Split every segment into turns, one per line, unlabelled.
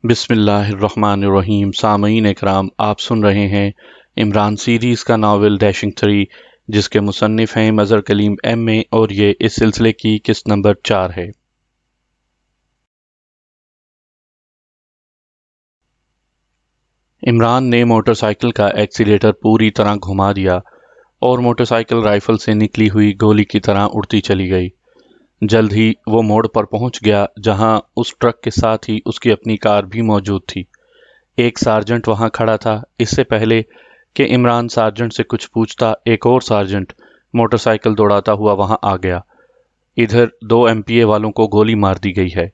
بسم اللہ الرحمن الرحیم۔ سامعین اکرام، آپ سن رہے ہیں عمران سیریز کا ناول ڈیشنگ 3، جس کے مصنف ہیں مظہر کلیم ایم اے، اور یہ اس سلسلے کی قسط نمبر 4 ہے۔ عمران نے موٹر سائیکل کا ایکسیلیٹر پوری طرح گھما دیا اور موٹر سائیکل رائفل سے نکلی ہوئی گولی کی طرح اڑتی چلی گئی۔ جلد ہی وہ موڑ پر پہنچ گیا جہاں اس ٹرک کے ساتھ ہی اس کی اپنی کار بھی موجود تھی۔ ایک سارجنٹ وہاں کھڑا تھا۔ اس سے پہلے کہ عمران سارجنٹ سے کچھ پوچھتا، ایک اور سارجنٹ موٹر سائیکل دوڑاتا ہوا وہاں آ گیا۔ ادھر 2 MPA والوں کو گولی مار دی گئی ہے،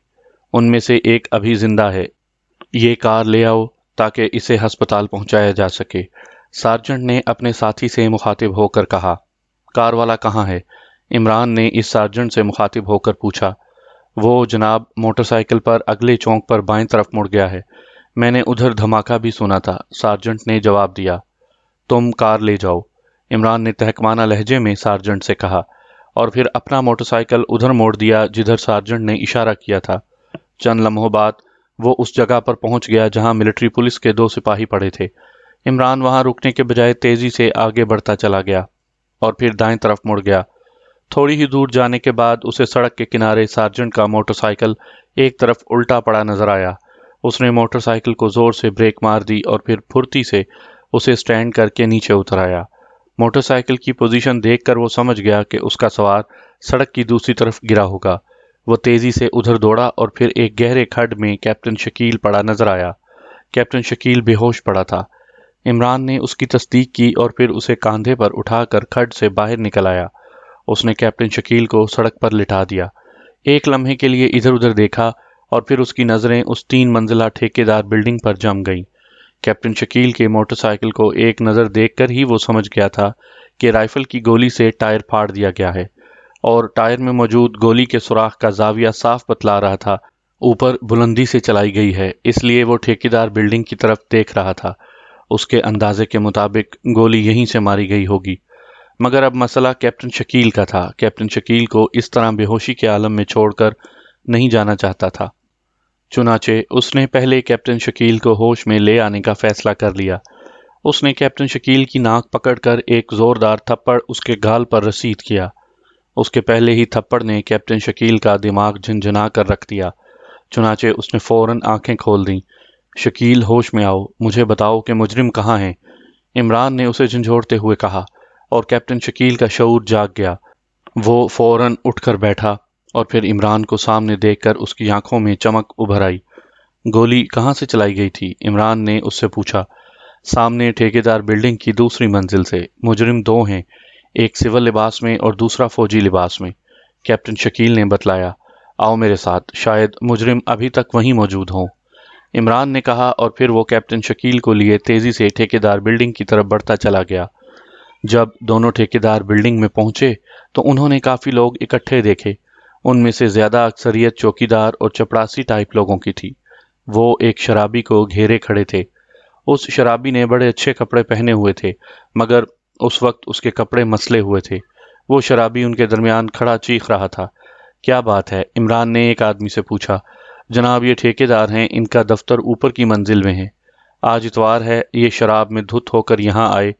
ان میں سے ایک ابھی زندہ ہے۔ یہ کار لے آؤ تاکہ اسے ہسپتال پہنچایا جا سکے، سارجنٹ نے اپنے ساتھی سے مخاطب ہو کر کہا۔ کار والا کہاں ہے؟ عمران نے اس سارجنٹ سے مخاطب ہو کر پوچھا۔ وہ جناب موٹر سائیکل پر اگلے چوک پر بائیں طرف مڑ گیا ہے، میں نے ادھر دھماکہ بھی سنا تھا، سارجنٹ نے جواب دیا۔ تم کار لے جاؤ، عمران نے تہکمانہ لہجے میں سارجنٹ سے کہا، اور پھر اپنا موٹر سائیکل ادھر موڑ دیا جدھر سارجنٹ نے اشارہ کیا تھا۔ چند لمحوں بعد وہ اس جگہ پر پہنچ گیا جہاں ملٹری پولیس کے 2 سپاہی پڑے تھے۔ عمران وہاں رکنے کے بجائے تیزی سے آگے بڑھتا چلا گیا اور پھر دائیں طرف مڑ گیا۔ تھوڑی ہی دور جانے کے بعد اسے سڑک کے کنارے سارجنٹ کا موٹر سائیکل ایک طرف الٹا پڑا نظر آیا۔ اس نے موٹر سائیکل کو زور سے بریک مار دی اور پھر پھرتی سے اسے سٹینڈ کر کے نیچے اتر آیا۔ موٹر سائیکل کی پوزیشن دیکھ کر وہ سمجھ گیا کہ اس کا سوار سڑک کی دوسری طرف گرا ہوگا۔ وہ تیزی سے ادھر دوڑا اور پھر ایک گہرے کھڈ میں کیپٹن شکیل پڑا نظر آیا۔ کیپٹن شکیل بے ہوش پڑا تھا۔ عمران نے اس کی تصدیق کی اور پھر اسے کاندھے پر اٹھا کر کھڈ سے باہر نکل آیا۔ اس نے کیپٹن شکیل کو سڑک پر لٹا دیا۔ ایک لمحے کے لیے ادھر ادھر دیکھا اور پھر اس کی نظریں اس 3 منزلہ ٹھیکیدار بلڈنگ پر جم گئیں۔ کیپٹن شکیل کے موٹر سائیکل کو ایک نظر دیکھ کر ہی وہ سمجھ گیا تھا کہ رائفل کی گولی سے ٹائر پھاڑ دیا گیا ہے، اور ٹائر میں موجود گولی کے سوراخ کا زاویہ صاف بتلا رہا تھا اوپر بلندی سے چلائی گئی ہے، اس لیے وہ ٹھیکیدار بلڈنگ کی طرف دیکھ رہا تھا۔ اس کے اندازے کے مطابق گولی یہیں سے ماری گئی ہوگی۔ مگر اب مسئلہ کیپٹن شکیل کا تھا۔ کیپٹن شکیل کو اس طرح بے ہوشی کے عالم میں چھوڑ کر نہیں جانا چاہتا تھا۔ چنانچہ اس نے پہلے کیپٹن شکیل کو ہوش میں لے آنے کا فیصلہ کر لیا۔ اس نے کیپٹن شکیل کی ناک پکڑ کر ایک زوردار تھپڑ اس کے گال پر رسید کیا۔ اس کے پہلے ہی تھپڑ نے کیپٹن شکیل کا دماغ جھنجھنا کر رکھ دیا۔ چنانچہ اس نے فوراً آنکھیں کھول دیں۔ شکیل، ہوش میں آؤ، مجھے بتاؤ کہ مجرم کہاں ہیں؟ عمران نے اسے جھنجھوڑتے ہوئے کہا، اور کیپٹن شکیل کا شعور جاگ گیا۔ وہ فوراً اٹھ کر بیٹھا اور پھر عمران کو سامنے دیکھ کر اس کی آنکھوں میں چمک ابھر آئی۔ گولی کہاں سے چلائی گئی تھی؟ عمران نے اس سے پوچھا۔ سامنے ٹھیکیدار بلڈنگ کی دوسری منزل سے۔ مجرم 2 ہیں، ایک سول لباس میں اور دوسرا فوجی لباس میں، کیپٹن شکیل نے بتلایا۔ آؤ میرے ساتھ، شاید مجرم ابھی تک وہیں موجود ہوں، عمران نے کہا، اور پھر وہ کیپٹن شکیل کو لیے تیزی سے ٹھیکیدار بلڈنگ کی طرف بڑھتا چلا گیا۔ جب دونوں ٹھیکیدار بلڈنگ میں پہنچے تو انہوں نے کافی لوگ اکٹھے دیکھے۔ ان میں سے زیادہ اکثریت چوکیدار اور چپڑاسی ٹائپ لوگوں کی تھی۔ وہ ایک شرابی کو گھیرے کھڑے تھے۔ اس شرابی نے بڑے اچھے کپڑے پہنے ہوئے تھے، مگر اس وقت اس کے کپڑے مسلے ہوئے تھے۔ وہ شرابی ان کے درمیان کھڑا چیخ رہا تھا۔ کیا بات ہے؟ عمران نے ایک آدمی سے پوچھا۔ جناب، یہ ٹھیکیدار ہیں، ان کا دفتر اوپر کی منزل میں ہے۔ آج اتوار ہے، یہ شراب میں دھت ہو کر یہاں آئے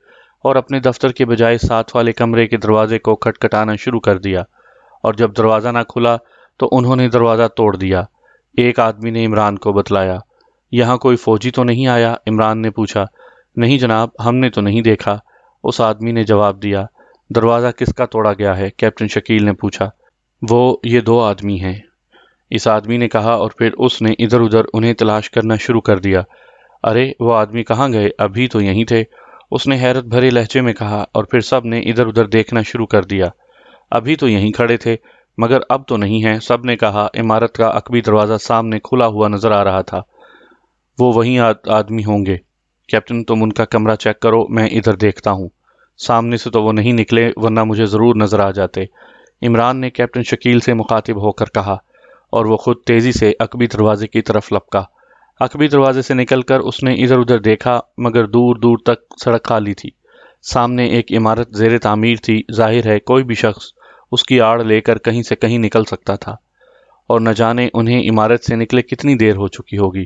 اور اپنے دفتر کے بجائے ساتھ والے کمرے کے دروازے کو کھٹکھٹانا شروع کر دیا، اور جب دروازہ نہ کھلا تو انہوں نے دروازہ توڑ دیا۔ ایک آدمی نے عمران کو بتلایا۔ یہاں کوئی فوجی تو نہیں آیا؟ عمران نے پوچھا۔ نہیں جناب، ہم نے تو نہیں دیکھا، اس آدمی نے جواب دیا۔ دروازہ کس کا توڑا گیا ہے؟ کیپٹن شکیل نے پوچھا۔ وہ یہ 2 آدمی ہیں، اس آدمی نے کہا، اور پھر اس نے ادھر ادھر انہیں تلاش کرنا شروع کر دیا۔ ارے وہ آدمی کہاں گئے؟ ابھی تو یہیں تھے، اس نے حیرت بھرے لہجے میں کہا، اور پھر سب نے ادھر ادھر دیکھنا شروع کر دیا۔ ابھی تو یہیں کھڑے تھے، مگر اب تو نہیں ہیں، سب نے کہا۔ عمارت کا عقبی دروازہ سامنے کھلا ہوا نظر آ رہا تھا۔ وہ وہیں آدمی ہوں گے۔ کیپٹن، تم ان کا کمرہ چیک کرو، میں ادھر دیکھتا ہوں۔ سامنے سے تو وہ نہیں نکلے، ورنہ مجھے ضرور نظر آ جاتے، عمران نے کیپٹن شکیل سے مخاطب ہو کر کہا، اور وہ خود تیزی سے عقبی دروازے کی طرف لپکا۔ عقبی دروازے سے نکل کر اس نے ادھر ادھر دیکھا، مگر دور دور تک سڑک خالی تھی۔ سامنے ایک عمارت زیر تعمیر تھی، ظاہر ہے کوئی بھی شخص اس کی آڑ لے کر کہیں سے کہیں نکل سکتا تھا، اور نہ جانے انہیں عمارت سے نکلے کتنی دیر ہو چکی ہوگی۔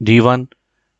D1,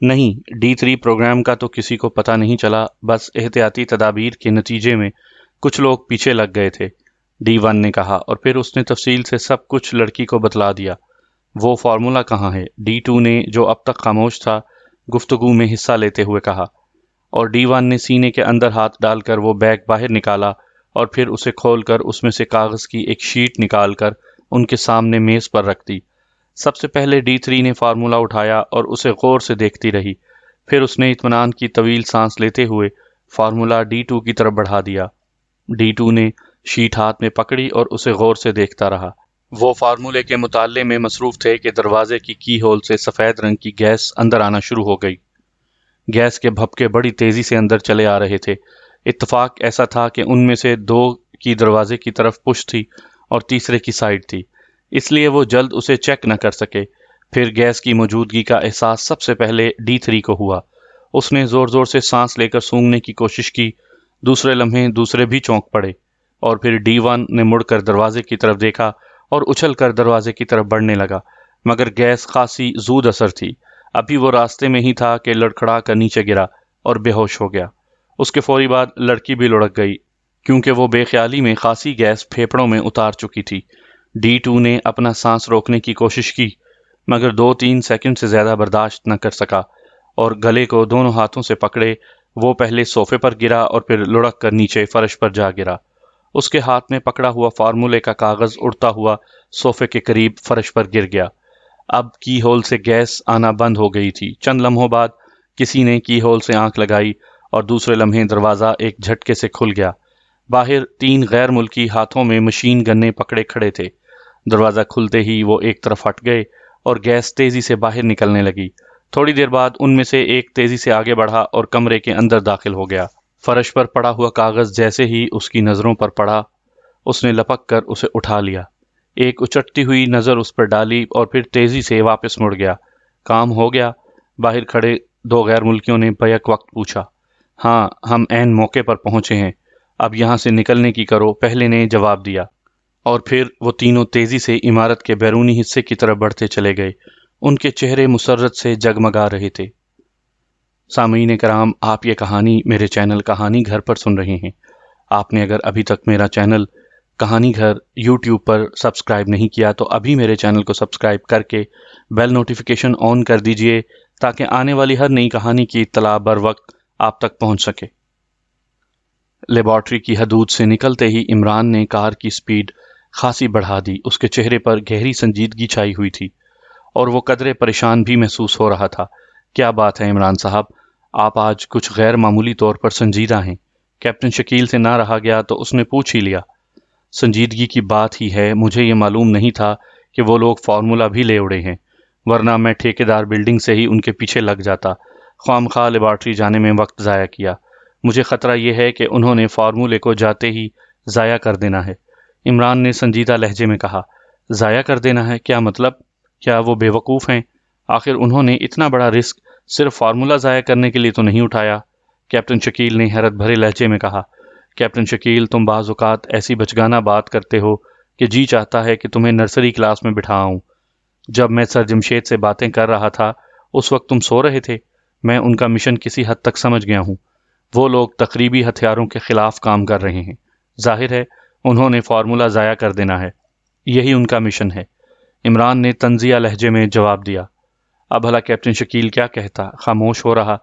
نہیں، D3 پروگرام کا تو کسی کو پتہ نہیں چلا، بس احتیاطی تدابیر کے نتیجے میں کچھ لوگ پیچھے لگ گئے تھے، D1 نے کہا، اور پھر اس نے تفصیل سے سب کچھ لڑکی کو بتلا دیا۔ وہ فارمولا کہاں ہے؟ D2 نے، جو اب تک خاموش تھا، گفتگو میں حصہ لیتے ہوئے کہا، اور D1 نے سینے کے اندر ہاتھ ڈال کر وہ بیگ باہر نکالا اور پھر اسے کھول کر اس میں سے کاغذ کی ایک شیٹ نکال کر ان کے سامنے میز پر رکھ دی۔ سب سے پہلے D3 نے فارمولا اٹھایا اور اسے غور سے دیکھتی رہی، پھر اس نے اطمینان کی طویل سانس لیتے ہوئے فارمولا D2 کی طرف بڑھا دیا۔ D2 نے شیٹ ہاتھ میں پکڑی اور اسے غور سے دیکھتا رہا۔ وہ فارمولے کے مطالعے میں مصروف تھے کہ دروازے کی کی ہول سے سفید رنگ کی گیس اندر آنا شروع ہو گئی۔ گیس کے بھپکے بڑی تیزی سے اندر چلے آ رہے تھے۔ اتفاق ایسا تھا کہ ان میں سے 2 کی دروازے کی طرف پش تھی اور تیسرے کی سائڈ تھی، اس لیے وہ جلد اسے چیک نہ کر سکے۔ پھر گیس کی موجودگی کا احساس سب سے پہلے D3 کو ہوا۔ اس نے زور زور سے سانس لے کر سونگھنے کی کوشش کی۔ دوسرے لمحے دوسرے بھی چونک پڑے، اور پھر D1 نے مڑ کر دروازے کی طرف دیکھا اور اچھل کر دروازے کی طرف بڑھنے لگا، مگر گیس خاصی زود اثر تھی۔ ابھی وہ راستے میں ہی تھا کہ لڑکھڑا کر نیچے گرا اور بے ہوش ہو گیا۔ اس کے فوری بعد لڑکی بھی لڑک گئی، کیونکہ وہ بے خیالی میں خاصی گیس پھیپڑوں میں اتار چکی تھی۔ D2 نے اپنا سانس روکنے کی کوشش کی، مگر 2-3 سیکنڈ سے زیادہ برداشت نہ کر سکا، اور گلے کو دونوں ہاتھوں سے پکڑے وہ پہلے صوفے پر گرا اور پھر لڑک کر نیچے فرش پر جا گرا۔ اس کے ہاتھ میں پکڑا ہوا فارمولے کا کاغذ اڑتا ہوا صوفے کے قریب فرش پر گر گیا۔ اب کی ہول سے گیس آنا بند ہو گئی تھی۔ چند لمحوں بعد کسی نے کی ہول سے آنکھ لگائی اور دوسرے لمحے دروازہ ایک جھٹکے سے کھل گیا۔ باہر 3 غیر ملکی ہاتھوں میں مشین گنے پکڑے کھڑے تھے۔ دروازہ کھلتے ہی وہ ایک طرف ہٹ گئے اور گیس تیزی سے باہر نکلنے لگی۔ تھوڑی دیر بعد ان میں سے ایک تیزی سے آگے بڑھا اور کمرے کے اندر داخل ہو گیا۔ فرش پر پڑا ہوا کاغذ جیسے ہی اس کی نظروں پر پڑا، اس نے لپک کر اسے اٹھا لیا، ایک اچٹتی ہوئی نظر اس پر ڈالی اور پھر تیزی سے واپس مڑ گیا۔ کام ہو گیا؟ باہر کھڑے 2 غیر ملکیوں نے بیک وقت پوچھا۔ ہاں، ہم عین موقع پر پہنچے ہیں، اب یہاں سے نکلنے کی کرو، پہلے نے جواب دیا، اور پھر وہ تینوں تیزی سے عمارت کے بیرونی حصے کی طرف بڑھتے چلے گئے۔ ان کے چہرے مسرت سے جگمگا رہے تھے۔ سامعین کرام، آپ یہ کہانی میرے چینل کہانی گھر پر سن رہے ہیں۔ آپ نے اگر ابھی تک میرا چینل کہانی گھر یوٹیوب پر سبسکرائب نہیں کیا تو ابھی میرے چینل کو سبسکرائب کر کے بیل نوٹیفیکیشن آن کر دیجئے، تاکہ آنے والی ہر نئی کہانی کی اطلاع بر وقت آپ تک پہنچ سکے۔ لیبارٹری کی حدود سے نکلتے ہی عمران نے کار کی سپیڈ خاصی بڑھا دی۔ اس کے چہرے پر گہری سنجیدگی چھائی ہوئی تھی اور وہ قدرے پریشان بھی محسوس ہو رہا تھا۔ کیا بات ہے عمران صاحب، آپ آج کچھ غیر معمولی طور پر سنجیدہ ہیں؟ کیپٹن شکیل سے نہ رہا گیا تو اس نے پوچھ ہی لیا۔ سنجیدگی کی بات ہی ہے، مجھے یہ معلوم نہیں تھا کہ وہ لوگ فارمولا بھی لے اڑے ہیں، ورنہ میں ٹھیکیدار بلڈنگ سے ہی ان کے پیچھے لگ جاتا، خواہ مخواہ لیبارٹری جانے میں وقت ضائع کیا۔ مجھے خطرہ یہ ہے کہ انہوں نے فارمولے کو جاتے ہی ضائع کر دینا ہے۔ عمران نے سنجیدہ لہجے میں کہا۔ ضائع کر دینا ہے؟ کیا مطلب؟ کیا وہ بے وقوف ہیں؟ آخر انہوں نے اتنا بڑا رسک صرف فارمولا ضائع کرنے کے لیے تو نہیں اٹھایا؟ کیپٹن شکیل نے حیرت بھرے لہجے میں کہا۔ کیپٹن شکیل، تم بعض اوقات ایسی بچگانہ بات کرتے ہو کہ جی چاہتا ہے کہ تمہیں نرسری کلاس میں بٹھاؤں۔ جب میں سر جمشید سے باتیں کر رہا تھا اس وقت تم سو رہے تھے۔ میں ان کا مشن کسی حد تک سمجھ گیا ہوں۔ وہ لوگ تقریبی ہتھیاروں کے خلاف کام کر رہے ہیں۔ ظاہر ہے انہوں نے فارمولا ضائع کر دینا ہے، یہی ان کا مشن ہے۔ عمران نے طنزیہ لہجے میں جواب دیا۔ اب بھلا کیپٹن شکیل کیا کہتا؟ خاموش ہو رہا۔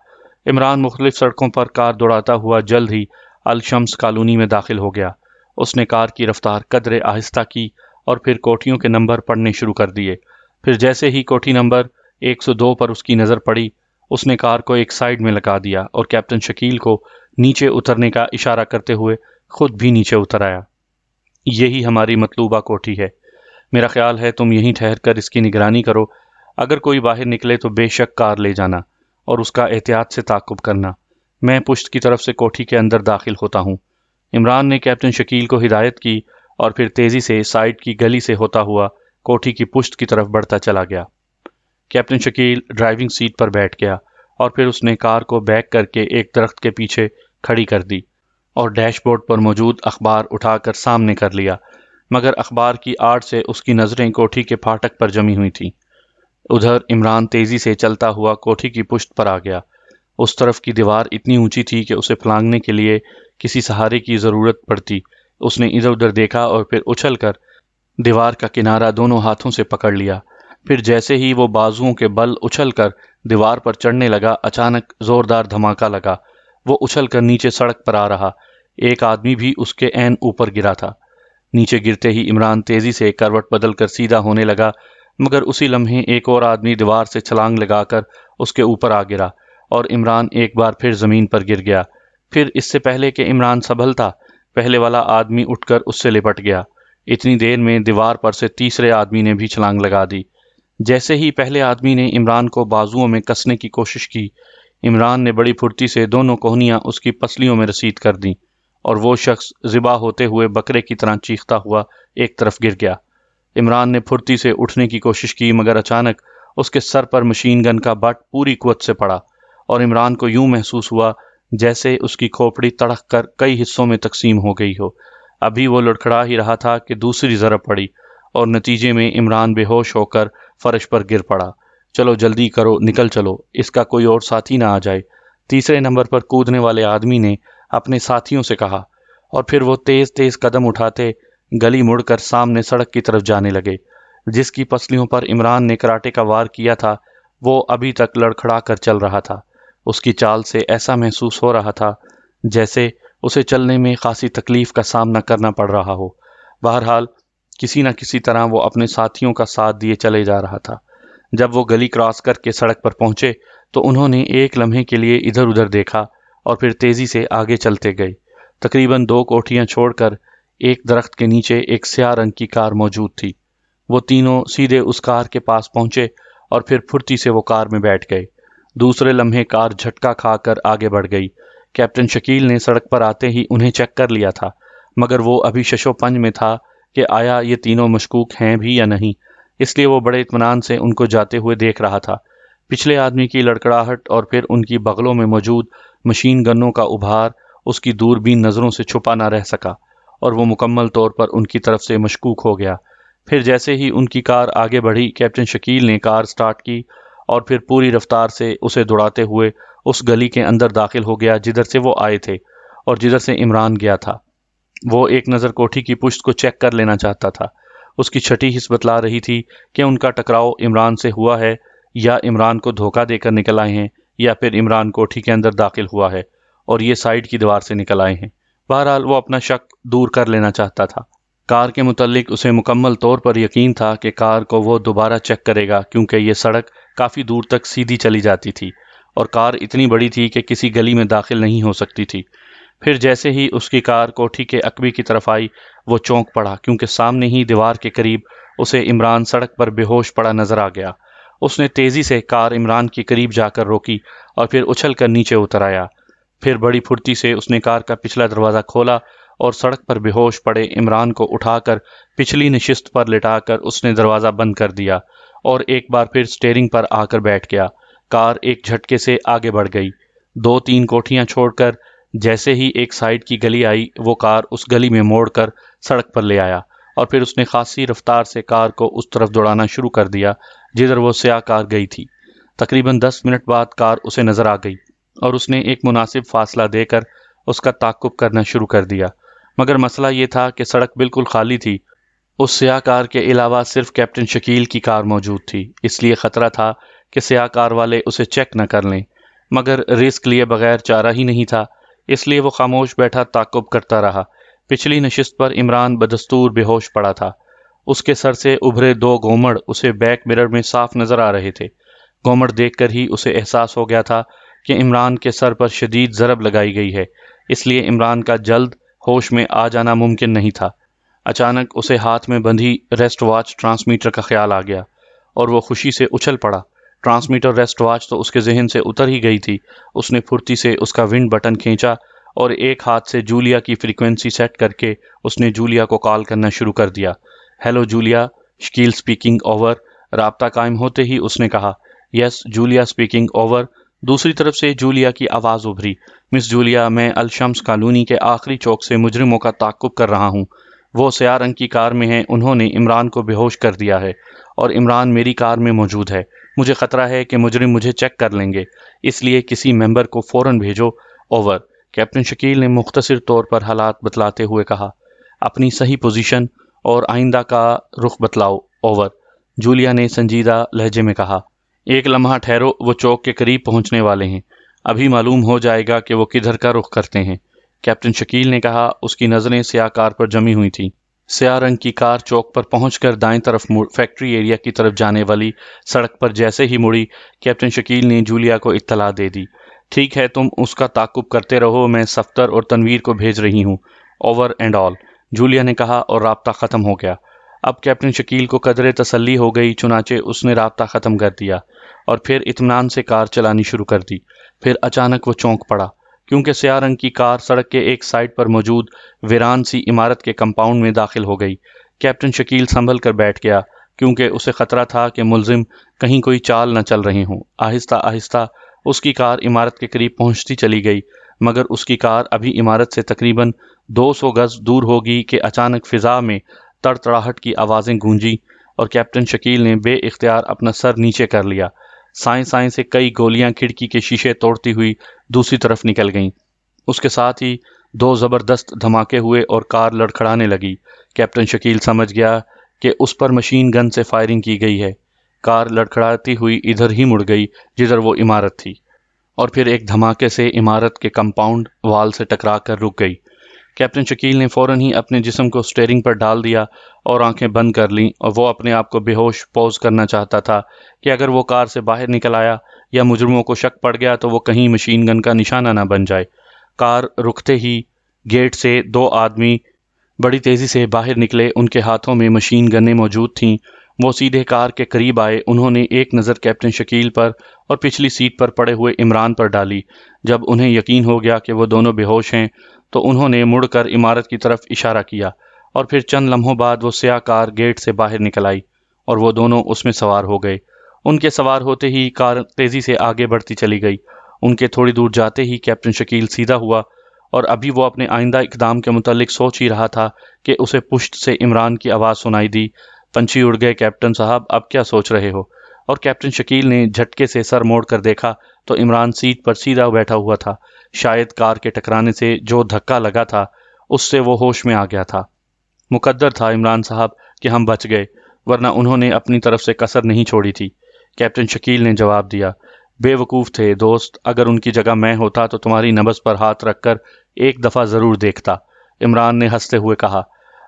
عمران مختلف سڑکوں پر کار دوڑاتا ہوا جلد ہی الشمس کالونی میں داخل ہو گیا۔ اس نے کار کی رفتار قدرے آہستہ کی اور پھر کوٹھیوں کے نمبر پڑھنے شروع کر دیے۔ پھر جیسے ہی کوٹھی نمبر 102 پر اس کی نظر پڑی، اس نے کار کو ایک سائیڈ میں لگا دیا اور کیپٹن شکیل کو نیچے اترنے کا اشارہ کرتے ہوئے خود بھی نیچے اتر آیا۔ یہی ہماری مطلوبہ کوٹھی ہے، میرا خیال ہے تم یہیں ٹھہر کر اس کی نگرانی کرو، اگر کوئی باہر نکلے تو بے شک کار لے جانا اور اس کا احتیاط سے تعاقب کرنا۔ میں پشت کی طرف سے کوٹھی کے اندر داخل ہوتا ہوں۔ عمران نے کیپٹن شکیل کو ہدایت کی اور پھر تیزی سے سائیڈ کی گلی سے ہوتا ہوا کوٹھی کی پشت کی طرف بڑھتا چلا گیا۔ کیپٹن شکیل ڈرائیونگ سیٹ پر بیٹھ گیا اور پھر اس نے کار کو بیک کر کے ایک درخت کے پیچھے کھڑی کر دی اور ڈیش بورڈ پر موجود اخبار اٹھا کر سامنے کر لیا، مگر اخبار کی آڑ سے اس کی نظریں کوٹھی کے پھاٹک پر جمی ہوئی تھیں۔ ادھر عمران تیزی سے چلتا ہوا کوٹھی کی پشت پر آ گیا۔ اس طرف کی دیوار اتنی اونچی تھی کہ اسے پھلانگنے کے لیے کسی سہارے کی ضرورت پڑتی۔ اس نے ادھر ادھر دیکھا اور پھر اچھل کر دیوار کا کنارہ دونوں ہاتھوں سے پکڑ لیا۔ پھر جیسے ہی وہ بازوؤں کے بل اچھل کر دیوار پر چڑھنے لگا، اچانک زوردار دھماکہ لگا۔ وہ اچھل کر نیچے سڑک پر آ رہا، ایک آدمی بھی اس کے عین اوپر گرا تھا۔ نیچے گرتے ہی عمران تیزی سے کروٹ بدل کر سیدھا ہونے لگا، مگر اسی لمحے ایک اور آدمی دیوار سے چھلانگ لگا کر اس کے اوپر آ گرا اور عمران ایک بار پھر زمین پر گر گیا۔ پھر اس سے پہلے کہ عمران سنبھلتا، پہلے والا آدمی اٹھ کر اس سے لپٹ گیا۔ اتنی دیر میں دیوار پر سے تیسرے آدمی نے بھی چھلانگ لگا دی۔ جیسے ہی پہلے آدمی نے عمران کو بازوؤں میں کسنے کی کوشش کی، عمران نے بڑی پھرتی سے دونوں کوہنیاں اس کی پسلیوں میں رسید کر دیں اور وہ شخص ذبح ہوتے ہوئے بکرے کی طرح چیختا ہوا ایک طرف گر گیا۔ عمران نے پھرتی سے اٹھنے کی کوشش کی، مگر اچانک اس کے سر پر مشین گن کا بٹ پوری قوت سے پڑا اور عمران کو یوں محسوس ہوا جیسے اس کی کھوپڑی تڑک کر کئی حصوں میں تقسیم ہو گئی ہو۔ ابھی وہ لڑکھڑا ہی رہا تھا کہ دوسری ضرب پڑی اور نتیجے میں عمران بے ہوش ہو کر فرش پر گر پڑا۔ چلو جلدی کرو، نکل چلو، اس کا کوئی اور ساتھی نہ آ جائے، تیسرے نمبر پر کودنے والے آدمی نے اپنے ساتھیوں سے کہا، اور پھر وہ تیز تیز قدم اٹھاتے گلی مڑ کر سامنے سڑک کی طرف جانے لگے۔ جس کی پسلیوں پر عمران نے کراٹے کا وار کیا تھا وہ ابھی تک لڑکھڑا کر چل رہا تھا۔ اس کی چال سے ایسا محسوس ہو رہا تھا جیسے اسے چلنے میں خاصی تکلیف کا سامنا کرنا پڑ رہا ہو۔ بہرحال کسی نہ کسی طرح وہ اپنے ساتھیوں کا ساتھ دیے چلے جا رہا تھا۔ جب وہ گلی کراس کر کے سڑک پر پہنچے تو انہوں نے ایک لمحے کے لیے ادھر ادھر دیکھا اور پھر تیزی سے آگے چلتے گئے۔ تقریباً 2 کوٹھیاں چھوڑ کر ایک درخت کے نیچے ایک سیاہ رنگ کی کار موجود تھی۔ وہ تینوں سیدھے اس کار کے پاس پہنچے اور پھر پھرتی سے وہ کار میں بیٹھ گئے۔ دوسرے لمحے کار جھٹکا کھا کر آگے بڑھ گئی۔ کیپٹن شکیل نے سڑک پر آتے ہی انہیں چیک کر لیا تھا، مگر وہ ابھی شش و پنج میں تھا کہ آیا یہ تینوں مشکوک ہیں بھی یا نہیں، اس لیے وہ بڑے اطمینان سے ان کو جاتے ہوئے دیکھ رہا تھا۔ پچھلے آدمی کی لڑکڑاہٹ اور پھر ان کی بغلوں میں موجود مشین گنوں کا ابھار اس کی دوربین نظروں سے چھپا نہ رہ سکا اور وہ مکمل طور پر ان کی طرف سے مشکوک ہو گیا۔ پھر جیسے ہی ان کی کار آگے بڑھی، کیپٹن شکیل نے کار سٹارٹ کی اور پھر پوری رفتار سے اسے دوڑاتے ہوئے اس گلی کے اندر داخل ہو گیا جدھر سے وہ آئے تھے اور جدھر سے عمران گیا تھا۔ وہ ایک نظر کوٹھی کی پشت کو چیک کر لینا چاہتا تھا۔ اس کی چھٹی حس بتلا رہی تھی کہ ان کا ٹکراؤ عمران سے ہوا ہے، یا عمران کو دھوکہ دے کر نکل آئے ہیں، یا پھر عمران کوٹھی کے اندر داخل ہوا ہے اور یہ سائیڈ کی دیوار سے نکل آئے ہیں۔ بہرحال وہ اپنا شک دور کر لینا چاہتا تھا۔ کار کے متعلق اسے مکمل طور پر یقین تھا کہ کار کو وہ دوبارہ چیک کرے گا، کیونکہ یہ سڑک کافی دور تک سیدھی چلی جاتی تھی اور کار اتنی بڑی تھی کہ کسی گلی میں داخل نہیں ہو سکتی تھی۔ پھر جیسے ہی اس کی کار کوٹھی کے عقبے کی طرف آئی، وہ چونک پڑا، کیونکہ سامنے ہی دیوار کے قریب اسے عمران سڑک پر بے ہوش پڑا نظر آ گیا۔ اس نے تیزی سے کار عمران کے قریب جا کر روکی اور پھر اچھل کر نیچے اتر آیا۔ پھر بڑی پھرتی سے اس نے کار کا پچھلا دروازہ کھولا اور سڑک پر بے ہوش پڑے عمران کو اٹھا کر پچھلی نشست پر لٹا کر اس نے دروازہ بند کر دیا اور ایک بار پھر سٹیئرنگ پر آ کر بیٹھ گیا۔ کار ایک جھٹکے سے آگے بڑھ گئی۔ 2-3 کوٹھیاں چھوڑ کر جیسے ہی ایک سائیڈ کی گلی آئی، وہ کار اس گلی میں موڑ کر سڑک پر لے آیا اور پھر اس نے خاصی رفتار سے کار کو اس طرف دوڑانا شروع کر دیا جدھر وہ سیاہ کار گئی تھی۔ تقریباً 10 منٹ بعد کار اسے نظر آ گئی اور اس نے ایک مناسب فاصلہ دے کر اس کا تعقب کرنا شروع کر دیا، مگر مسئلہ یہ تھا کہ سڑک بالکل خالی تھی۔ اس سیاہ کار کے علاوہ صرف کیپٹن شکیل کی کار موجود تھی، اس لیے خطرہ تھا کہ سیاہ کار والے اسے چیک نہ کر لیں، مگر رسک لیے بغیر چارہ ہی نہیں تھا، اس لیے وہ خاموش بیٹھا تعقب کرتا رہا۔ پچھلی نشست پر عمران بدستور بے ہوش پڑا تھا۔ اس کے سر سے ابھرے 2 گومڑ اسے بیک مرر میں صاف نظر آ رہے تھے۔ گومڑ دیکھ کر ہی اسے احساس ہو گیا تھا کہ عمران کے سر پر شدید ضرب لگائی گئی ہے، اس لیے عمران کا جلد ہوش میں آ جانا ممکن نہیں تھا۔ اچانک اسے ہاتھ میں بندھی ریسٹ واچ ٹرانسمیٹر کا خیال آ گیا اور وہ خوشی سے اچھل پڑا۔ ٹرانسمیٹر ریسٹ واچ تو اس کے ذہن سے اتر ہی گئی تھی۔ اس نے پھرتی سے اس کا ونڈ بٹن کھینچا اور ایک ہاتھ سے جولیا کی فریکوینسی سیٹ کر کے اس نے جولیا کو کال کرنا شروع کر دیا۔ Hello Julia, Shakeel speaking, over. رابطہ قائم ہوتے ہی اس نے کہا، یس جولیا سپیکنگ، اوور۔ دوسری طرف سے جولیا کی آواز ابھری، مس جولیا، میں الشمس کالونی کے آخری چوک سے مجرموں کا تعقب کر رہا ہوں۔ وہ سیاہ رنگ کی کار میں ہیں، انہوں نے عمران کو بے ہوش کر دیا ہے اور عمران میری کار میں موجود ہے۔ مجھے خطرہ ہے کہ مجرم مجھے چیک کر لیں گے، اس لیے کسی ممبر کو فوراً بھیجو۔ اوور۔ کیپٹن شکیل نے مختصر طور پر حالات بتلاتے ہوئے کہا۔ اپنی صحیح پوزیشن اور آئندہ کا رخ بتلاؤ۔ اوور۔ جولیا نے سنجیدہ لہجے میں کہا۔ ایک لمحہ ٹھہرو، وہ چوک کے قریب پہنچنے والے ہیں، ابھی معلوم ہو جائے گا کہ وہ کدھر کا رخ کرتے ہیں۔ کیپٹن شکیل نے کہا۔ اس کی نظریں سیاہ کار پر جمی ہوئی تھیں۔ سیاہ رنگ کی کار چوک پر پہنچ کر دائیں طرف فیکٹری ایریا کی طرف جانے والی سڑک پر جیسے ہی مڑی، کیپٹن شکیل نے جولیا کو اطلاع دے دی۔ ٹھیک ہے، تم اس کا تعاقب کرتے رہو، میں صفدر اور تنویر کو بھیج رہی ہوں۔ اوور اینڈ آل، جولیا نے کہا اور رابطہ ختم ہو گیا۔ اب کیپٹن شکیل کو قدرے تسلی ہو گئی، چنانچہ اس نے رابطہ ختم کر دیا اور پھر اطمینان سے کار چلانی شروع کر دی۔ پھر اچانک وہ چونک پڑا، کیونکہ سیاہ رنگ کی کار سڑک کے ایک سائڈ پر موجود ویران سی عمارت کے کمپاؤنڈ میں داخل ہو گئی۔ کیپٹن شکیل سنبھل کر بیٹھ گیا، کیونکہ اسے خطرہ تھا کہ ملزم کہیں کوئی چال نہ چل رہے ہوں۔ آہستہ آہستہ اس کی کار عمارت کے قریب پہنچتی چلی گئی، مگر اس کی کار ابھی عمارت سے تقریباً 200 گز دور ہوگی کہ اچانک فضا میں تڑتڑاہٹ کی آوازیں گونجی اور کیپٹن شکیل نے بے اختیار اپنا سر نیچے کر لیا۔ سائیں سائیں سے کئی گولیاں کھڑکی کے شیشے توڑتی ہوئی دوسری طرف نکل گئیں۔ اس کے ساتھ ہی 2 زبردست دھماکے ہوئے اور کار لڑکھڑانے لگی۔ کیپٹن شکیل سمجھ گیا کہ اس پر مشین گن سے فائرنگ کی گئی ہے۔ کار لڑکھڑاتی ہوئی ادھر ہی مڑ گئی جدھر وہ عمارت تھی، اور پھر ایک دھماکے سے عمارت کے کمپاؤنڈ وال سے ٹکرا کر رک گئی۔ کیپٹن شکیل نے فوراً ہی اپنے جسم کو اسٹیئرنگ پر ڈال دیا اور آنکھیں بند کر لیں، اور وہ اپنے آپ کو بے ہوش پوز کرنا چاہتا تھا کہ اگر وہ کار سے باہر نکل آیا یا مجرموں کو شک پڑ گیا تو وہ کہیں مشین گن کا نشانہ نہ بن جائے۔ کار رکتے ہی گیٹ سے 2 آدمی بڑی تیزی سے باہر نکلے، ان کے ہاتھوں میں مشین گنیں موجود تھیں۔ وہ سیدھے کار کے قریب آئے، انہوں نے ایک نظر کیپٹن شکیل پر اور پچھلی سیٹ پر پڑے ہوئے عمران پر ڈالی۔ جب انہیں یقین ہو گیا کہ وہ دونوں بے ہوش ہیں تو انہوں نے مڑ کر عمارت کی طرف اشارہ کیا، اور پھر چند لمحوں بعد وہ سیاہ کار گیٹ سے باہر نکل آئی اور وہ دونوں اس میں سوار ہو گئے۔ ان کے سوار ہوتے ہی کار تیزی سے آگے بڑھتی چلی گئی۔ ان کے تھوڑی دور جاتے ہی کیپٹن شکیل سیدھا ہوا، اور ابھی وہ اپنے آئندہ اقدام کے متعلق سوچ ہی رہا تھا کہ اسے پشت سے عمران کی آواز سنائی دی۔ پنچھی اڑ گئے کیپٹن صاحب، اب کیا سوچ رہے ہو؟ اور کیپٹن شکیل نے جھٹکے سے سر موڑ کر دیکھا تو عمران سیٹ پر سیدھا بیٹھا ہوا تھا۔ شاید کار کے ٹکرانے سے جو دھکا لگا تھا اس سے وہ ہوش میں آ گیا تھا۔ مقدر تھا عمران صاحب کہ ہم بچ گئے، ورنہ انہوں نے اپنی طرف سے کسر نہیں چھوڑی تھی۔ کیپٹن شکیل نے جواب دیا۔ بے وقوف تھے دوست، اگر ان کی جگہ میں ہوتا تو تمہاری نبض پر ہاتھ رکھ کر ایک دفعہ ضرور دیکھتا، عمران نے ہنستے ہوئے کہا۔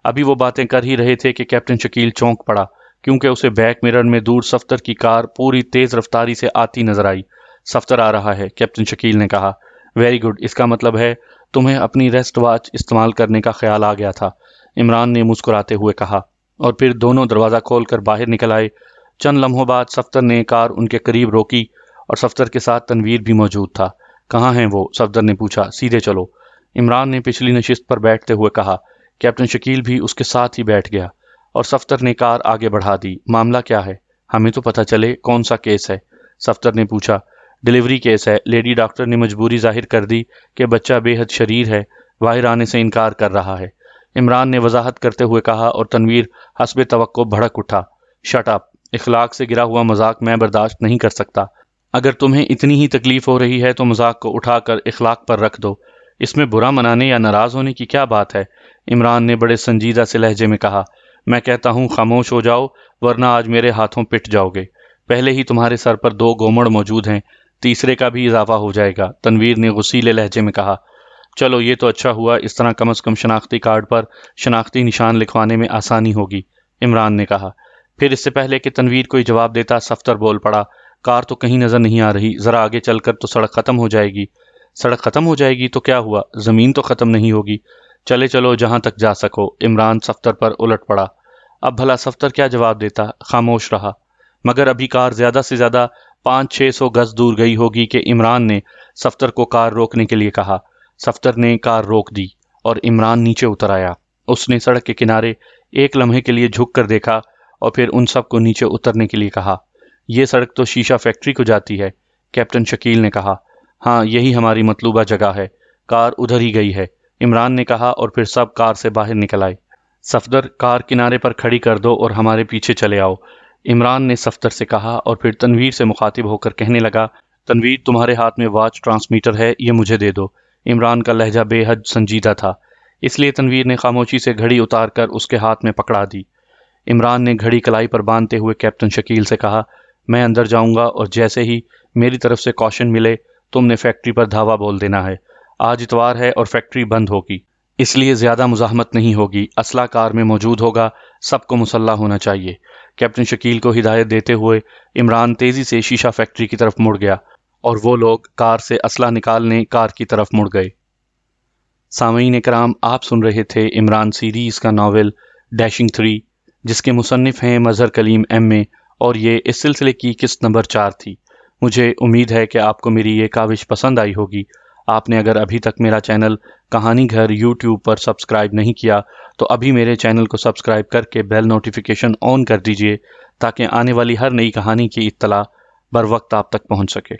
ابھی وہ باتیں کر ہی رہے تھے کہ کیپٹن شکیل چونک پڑا، کیونکہ اسے بیک مرر میں دور صفدر کی کار پوری تیز رفتاری سے آتی نظر آئی۔ صفدر آ رہا ہے، کیپٹن شکیل نے کہا۔ ویری گڈ، اس کا مطلب ہے تمہیں اپنی ریسٹ واچ استعمال کرنے کا خیال آ گیا تھا، عمران نے مسکراتے ہوئے کہا، اور پھر دونوں دروازہ کھول کر باہر نکل آئے۔ چند لمحوں بعد صفدر نے کار ان کے قریب روکی اور صفدر کے ساتھ تنویر بھی موجود تھا۔ کہاں ہیں وہ؟ صفدر نے پوچھا۔ سیدھے چلو، عمران نے پچھلی نشست پر بیٹھتے ہوئے کہا۔ کیپٹن شکیل بھی اس کے ساتھ ہی بیٹھ گیا اور صفدر نے کار آگے بڑھا دی۔ معاملہ کیا ہے؟ ہمیں تو پتہ چلے کون سا کیس ہے، صفدر نے پوچھا۔ ڈیلیوری کیس ہے، لیڈی ڈاکٹر نے مجبوری ظاہر کر دی کہ بچہ بے حد شریر ہے، باہر آنے سے انکار کر رہا ہے، عمران نے وضاحت کرتے ہوئے کہا، اور تنویر حسب توقع بھڑک اٹھا۔ شٹ اپ، اخلاق سے گرا ہوا مذاق میں برداشت نہیں کر سکتا۔ اگر تمہیں اتنی ہی تکلیف ہو رہی ہے تو مذاق کو اٹھا کر اخلاق پر رکھ دو، اس میں برا منانے یا ناراض ہونے کی کیا بات ہے، عمران نے بڑے سنجیدہ سے لہجے میں کہا۔ میں کہتا ہوں خاموش ہو جاؤ، ورنہ آج میرے ہاتھوں پٹ جاؤ گے۔ پہلے ہی تمہارے سر پر 2 گومڑ موجود ہیں، تیسرے کا بھی اضافہ ہو جائے گا، تنویر نے غصیلے لہجے میں کہا۔ چلو یہ تو اچھا ہوا، اس طرح کم از کم شناختی کارڈ پر شناختی نشان لکھوانے میں آسانی ہوگی، عمران نے کہا۔ پھر اس سے پہلے کہ تنویر کوئی جواب دیتا، صفدر بول پڑا۔ کار تو کہیں نظر نہیں آ رہی، ذرا آگے چل کر تو سڑک ختم ہو جائے گی۔ سڑک ختم ہو جائے گی تو کیا ہوا، زمین تو ختم نہیں ہوگی۔ چلے چلو جہاں تک جا سکو، عمران صفدر پر الٹ پڑا۔ اب بھلا صفدر کیا جواب دیتا، خاموش رہا۔ مگر ابھی کار زیادہ سے زیادہ 500-600 گز دور گئی ہوگی کہ عمران نے صفدر کو کار روکنے کے لیے کہا۔ صفدر نے کار روک دی اور عمران نیچے اتر آیا۔ اس نے سڑک کے کنارے ایک لمحے کے لیے جھک کر دیکھا اور پھر ان سب کو نیچے اترنے کے لیے کہا۔ یہ سڑک تو شیشہ فیکٹری کو جاتی ہے، کیپٹن شکیل نے کہا۔ ہاں، یہی ہماری مطلوبہ جگہ ہے، کار ادھر ہی گئی ہے، عمران نے کہا، اور پھر سب کار سے باہر نکل آئے۔ صفدر کار کنارے پر کھڑی کر دو اور ہمارے پیچھے چلے آؤ، عمران نے صفدر سے کہا اور پھر تنویر سے مخاطب ہو کر کہنے لگا، تنویر تمہارے ہاتھ میں واچ ٹرانسمیٹر ہے، یہ مجھے دے دو۔ عمران کا لہجہ بے حد سنجیدہ تھا، اس لیے تنویر نے خاموشی سے گھڑی اتار کر اس کے ہاتھ میں پکڑا دی۔ عمران نے گھڑی کلائی پر باندھتے ہوئے کیپٹن شکیل سے کہا، میں اندر جاؤں گا اور جیسے ہی میری طرف سے کوشن ملے تم نے فیکٹری پر دھاوا بول دینا ہے۔ آج اتوار ہے اور فیکٹری بند ہوگی، اس لیے زیادہ مزاحمت نہیں ہوگی، اسلحہ کار میں موجود ہوگا، سب کو مسلح ہونا چاہیے۔ کیپٹن شکیل کو ہدایت دیتے ہوئے عمران تیزی سے شیشہ فیکٹری کی طرف مڑ گیا اور وہ لوگ کار سے اسلحہ نکالنے کار کی طرف مڑ گئے۔ سامعین کرام، آپ سن رہے تھے عمران سیریز کا ناول ڈیشنگ 3، جس کے مصنف ہیں مظہر کلیم ایم اے، اور یہ اس سلسلے کی قسط نمبر 4 تھی۔ مجھے امید ہے کہ آپ کو میری یہ کاوش پسند آئی ہوگی۔ آپ نے اگر ابھی تک میرا چینل کہانی گھر یوٹیوب پر سبسکرائب نہیں کیا تو ابھی میرے چینل کو سبسکرائب کر کے بیل نوٹیفیکیشن آن کر دیجئے تاکہ آنے والی ہر نئی کہانی کی اطلاع بر وقت آپ تک پہنچ سکے۔